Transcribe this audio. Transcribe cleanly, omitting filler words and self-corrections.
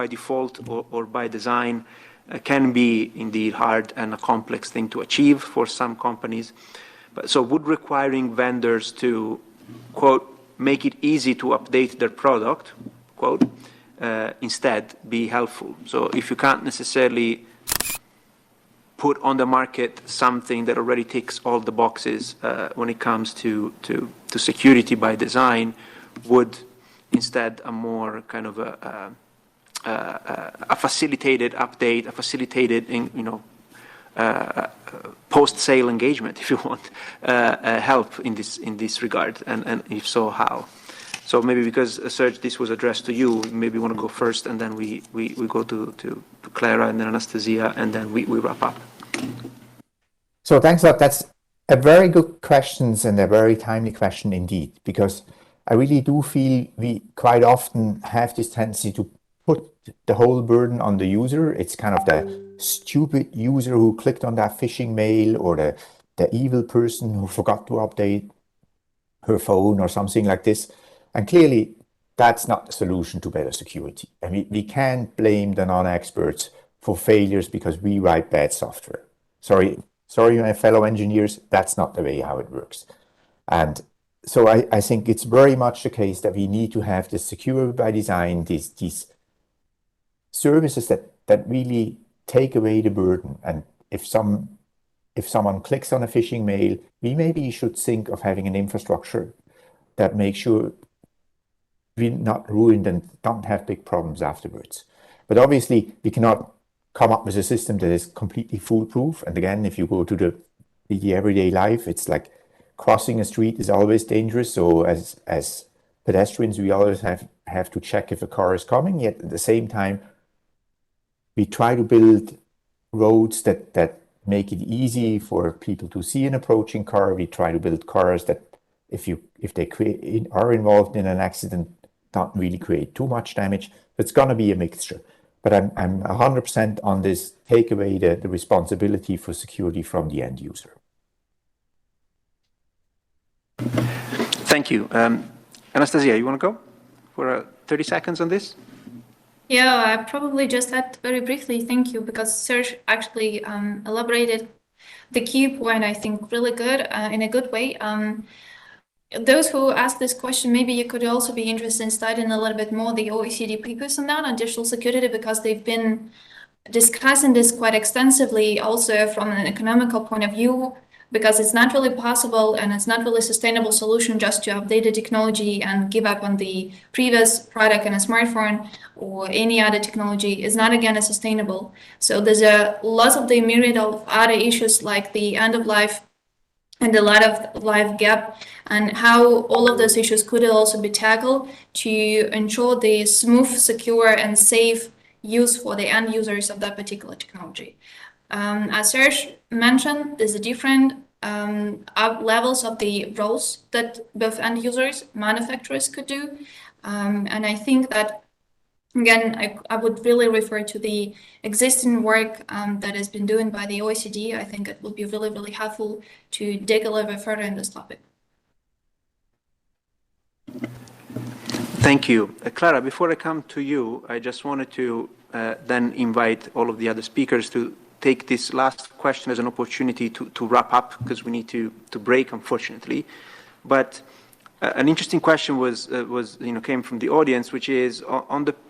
default or by design can be indeed hard and a complex thing to achieve for some companies. So would requiring vendors to, quote, make it easy to update their product, quote, instead be helpful? So if you can't necessarily put on the market something that already ticks all the boxes when it comes to security by design, would instead a more kind of a facilitated update, a facilitated, post-sale engagement, if you want, help in this regard, and if so, how? So maybe because, Serge, this was addressed to you, maybe you want to go first, and then we go to Clara, and then Anastasia, and then we wrap up. So thanks a lot. That's a very good question and a very timely question indeed, because I really do feel we quite often have this tendency to put the whole burden on the user. It's kind of the stupid user who clicked on that phishing mail, or the evil person who forgot to update her phone or something like this. And clearly, that's not the solution to better security. I mean, we can't blame the non-experts for failures because we write bad software. Sorry, my fellow engineers, that's not the way how it works. And so I think it's very much the case that we need to have this secure by design, these services that really take away the burden. And if someone clicks on a phishing mail, we maybe should think of having an infrastructure that makes sure we're not ruined and don't have big problems afterwards. But obviously, we cannot come up with a system that is completely foolproof. And again, if you go to the everyday life, it's like crossing a street is always dangerous. So as pedestrians, we always have to check if a car is coming. Yet at the same time, we try to build roads that make it easy for people to see an approaching car. We try to build cars that if they are involved in an accident, don't really create too much damage. It's going to be a mixture. But I'm 100% on this, take away the responsibility for security from the end user. Thank you. Anastasia, you want to go for 30 seconds on this? Yeah, I probably just add very briefly, thank you, because Serge actually elaborated the key point, I think, really good, in a good way. Those who ask this question, maybe you could also be interested in studying a little bit more the OECD papers on that, on digital security, because they've been discussing this quite extensively also from an economical point of view, because it's not really possible and it's not really a sustainable solution just to update the technology and give up on the previous product in a smartphone or any other technology is not again as sustainable. So there's a lot of the myriad of other issues like the end of life and the life gap, and how all of those issues could also be tackled to ensure the smooth, secure, and safe use for the end users of that particular technology. As Serge mentioned, there's a different levels of the roles that both end users, manufacturers could do. And I think that, again, I would really refer to the existing work that has been done by the OECD. I think it will be really, really helpful to dig a little bit further in this topic. Thank you. Clara, before I come to you, I just wanted to then invite all of the other speakers to take this last question as an opportunity to wrap up, because we need to break, unfortunately. But an interesting question was came from the audience, which is on the